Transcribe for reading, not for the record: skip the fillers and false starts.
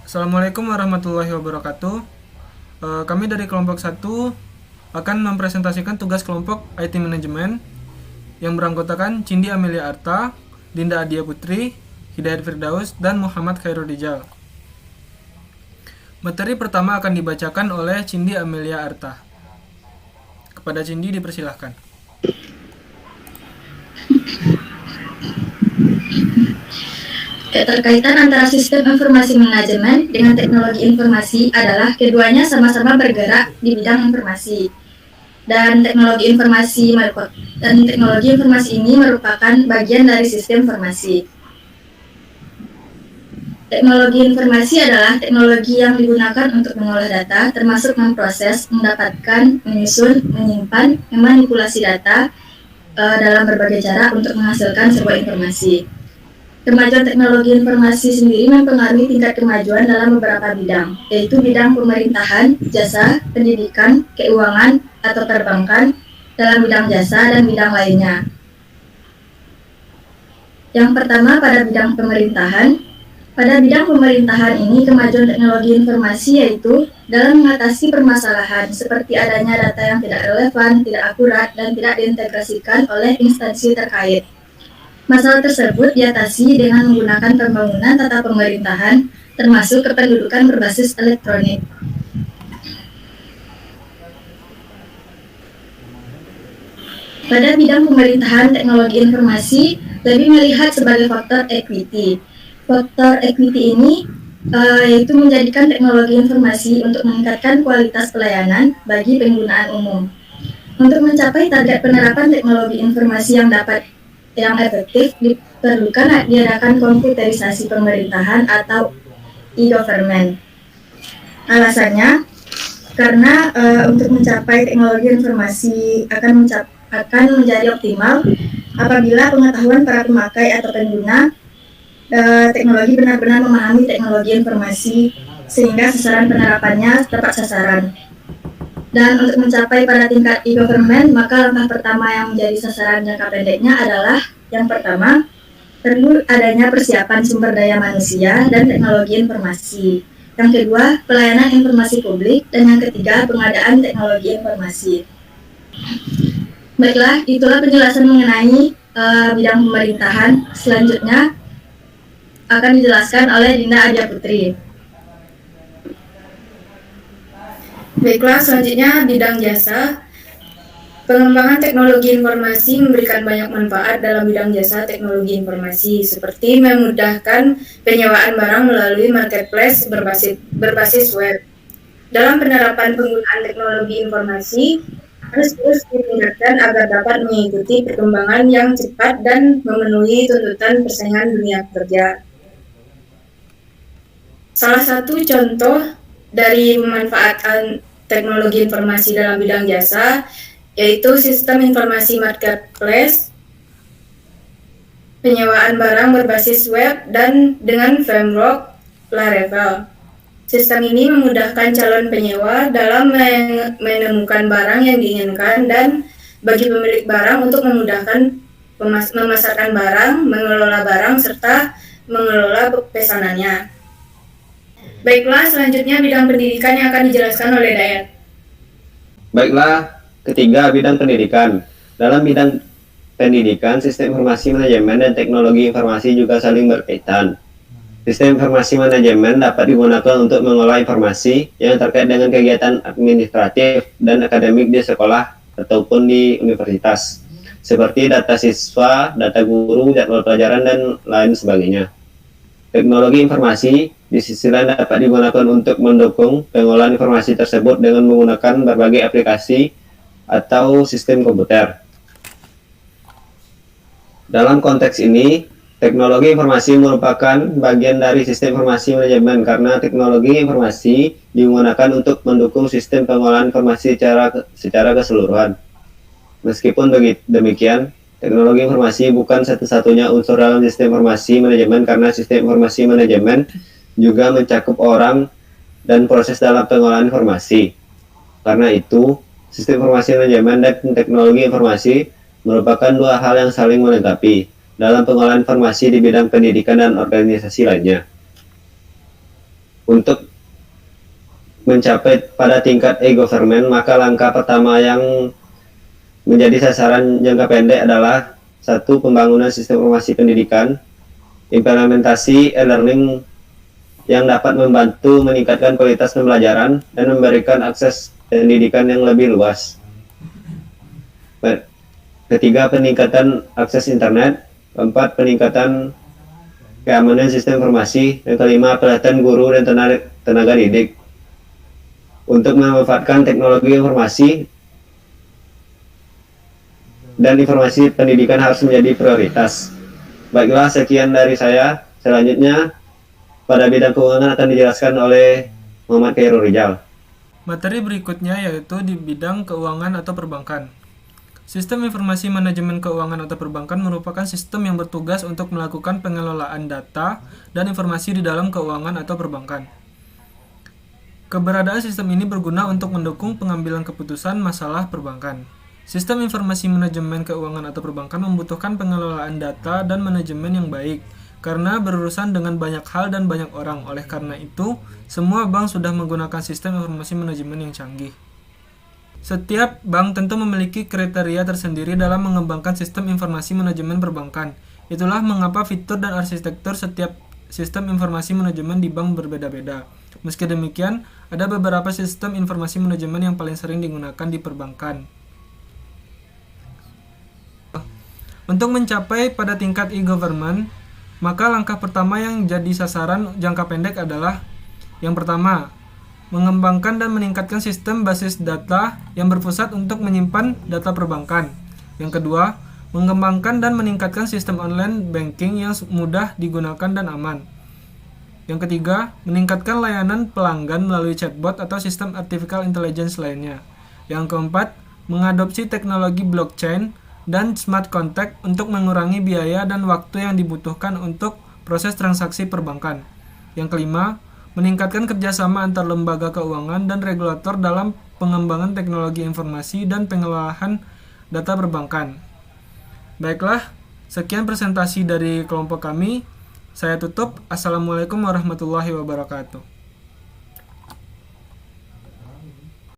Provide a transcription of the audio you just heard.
Assalamualaikum warahmatullahi wabarakatuh. Kami dari kelompok satu akan mempresentasikan tugas kelompok IT Management yang beranggotakan Cindi Amelia Arta, Dinda Adia Putri, Hidayat Firdaus, dan Muhammad Khairul Rijal. Materi pertama akan dibacakan oleh Cindi Amelia Arta. Kepada Cindi dipersilahkan. Keterkaitan antara sistem informasi manajemen dengan teknologi informasi adalah keduanya sama-sama bergerak di bidang informasi. Dan teknologi informasi ini merupakan bagian dari sistem informasi. Teknologi informasi adalah teknologi yang digunakan untuk mengolah data, termasuk memproses, mendapatkan, menyusun, menyimpan, memanipulasi data dalam berbagai cara untuk menghasilkan sebuah informasi. Kemajuan teknologi informasi sendiri mempengaruhi tingkat kemajuan dalam beberapa bidang, yaitu bidang pemerintahan, jasa, pendidikan, keuangan, atau perbankan, dalam bidang jasa, dan bidang lainnya. Yang pertama, pada bidang pemerintahan. Pada bidang pemerintahan ini, kemajuan teknologi informasi yaitu dalam mengatasi permasalahan seperti adanya data yang tidak relevan, tidak akurat, dan tidak diintegrasikan oleh instansi terkait. Masalah tersebut diatasi dengan menggunakan pembangunan tata pemerintahan, termasuk kependudukan berbasis elektronik. Pada bidang pemerintahan, teknologi informasi lebih melihat sebagai faktor equity. Faktor equity ini yaitu menjadikan teknologi informasi untuk meningkatkan kualitas pelayanan bagi penggunaan umum. Untuk mencapai target penerapan teknologi informasi yang efektif, diperlukan diadakan komputerisasi pemerintahan atau e-government. Alasannya, karena untuk mencapai teknologi informasi akan menjadi optimal apabila pengetahuan para pemakai atau pengguna teknologi benar-benar memahami teknologi informasi sehingga sasaran penerapannya tepat sasaran. Dan untuk mencapai pada tingkat e-government, maka langkah pertama yang menjadi sasaran jangka pendeknya adalah yang pertama, perlu adanya persiapan sumber daya manusia dan teknologi informasi. Yang kedua, pelayanan informasi publik. Dan yang ketiga, pengadaan teknologi informasi. Baiklah, itulah penjelasan mengenai bidang pemerintahan. Selanjutnya akan dijelaskan oleh Dinda Adia Putri. Baiklah, selanjutnya bidang jasa. Pengembangan teknologi informasi memberikan banyak manfaat dalam bidang jasa teknologi informasi, seperti memudahkan penyewaan barang melalui marketplace berbasis web. Dalam penerapan penggunaan teknologi informasi, harus terus ditingkatkan agar dapat mengikuti perkembangan yang cepat dan memenuhi tuntutan persaingan dunia kerja. Salah satu contoh dari pemanfaatan teknologi informasi dalam bidang jasa yaitu sistem informasi marketplace, penyewaan barang berbasis web, dan dengan framework Laravel. Sistem ini memudahkan calon penyewa dalam menemukan barang yang diinginkan dan bagi pemilik barang untuk memudahkan memasarkan barang, mengelola barang, serta mengelola pesanannya. Baiklah, selanjutnya bidang pendidikan yang akan dijelaskan oleh Dayat. Baiklah, ketiga, bidang pendidikan. Dalam bidang pendidikan, sistem informasi manajemen dan teknologi informasi juga saling berkaitan. Sistem informasi manajemen dapat digunakan untuk mengolah informasi yang terkait dengan kegiatan administratif dan akademik di sekolah ataupun di universitas, seperti data siswa, data guru, jadwal pelajaran, dan lain sebagainya. Teknologi informasi di sisi lain dapat digunakan untuk mendukung pengolahan informasi tersebut dengan menggunakan berbagai aplikasi atau sistem komputer. Dalam konteks ini, teknologi informasi merupakan bagian dari sistem informasi manajemen karena teknologi informasi digunakan untuk mendukung sistem pengolahan informasi secara keseluruhan. Meskipun demikian, teknologi informasi bukan satu-satunya unsur dalam sistem informasi manajemen karena sistem informasi manajemen juga mencakup orang dan proses dalam pengolahan informasi. Karena itu, sistem informasi manajemen dan teknologi informasi merupakan dua hal yang saling melengkapi dalam pengolahan informasi di bidang pendidikan dan organisasi lainnya. Untuk mencapai pada tingkat e-government, maka langkah pertama yang menjadi sasaran jangka pendek adalah satu, pembangunan sistem informasi pendidikan, implementasi e-learning yang dapat membantu meningkatkan kualitas pembelajaran dan memberikan akses pendidikan yang lebih luas. Ketiga, peningkatan akses internet. Keempat, peningkatan keamanan sistem informasi. Dan kelima, pelatihan guru dan tenaga didik. Untuk memanfaatkan teknologi informasi dan informasi pendidikan harus menjadi prioritas. Baiklah, sekian dari saya. Selanjutnya, pada bidang keuangan akan dijelaskan oleh Muhammad Khairul Rijal. Materi berikutnya yaitu di bidang keuangan atau perbankan. Sistem informasi manajemen keuangan atau perbankan merupakan sistem yang bertugas untuk melakukan pengelolaan data dan informasi di dalam keuangan atau perbankan. Keberadaan sistem ini berguna untuk mendukung pengambilan keputusan masalah perbankan. Sistem informasi manajemen keuangan atau perbankan membutuhkan pengelolaan data dan manajemen yang baik, karena berurusan dengan banyak hal dan banyak orang. Oleh karena itu, semua bank sudah menggunakan sistem informasi manajemen yang canggih. Setiap bank tentu memiliki kriteria tersendiri dalam mengembangkan sistem informasi manajemen perbankan. Itulah mengapa fitur dan arsitektur setiap sistem informasi manajemen di bank berbeda-beda. Meski demikian, ada beberapa sistem informasi manajemen yang paling sering digunakan di perbankan. Untuk mencapai pada tingkat e-government, maka langkah pertama yang jadi sasaran jangka pendek adalah yang pertama, mengembangkan dan meningkatkan sistem basis data yang berpusat untuk menyimpan data perbankan. Yang kedua, mengembangkan dan meningkatkan sistem online banking yang mudah digunakan dan aman. Yang ketiga, meningkatkan layanan pelanggan melalui chatbot atau sistem artificial intelligence lainnya. Yang keempat, mengadopsi teknologi blockchain dan smart contract untuk mengurangi biaya dan waktu yang dibutuhkan untuk proses transaksi perbankan. Yang kelima, meningkatkan kerjasama antar lembaga keuangan dan regulator dalam pengembangan teknologi informasi dan pengelolaan data perbankan. Baiklah, sekian presentasi dari kelompok kami. Saya tutup. Assalamualaikum warahmatullahi wabarakatuh.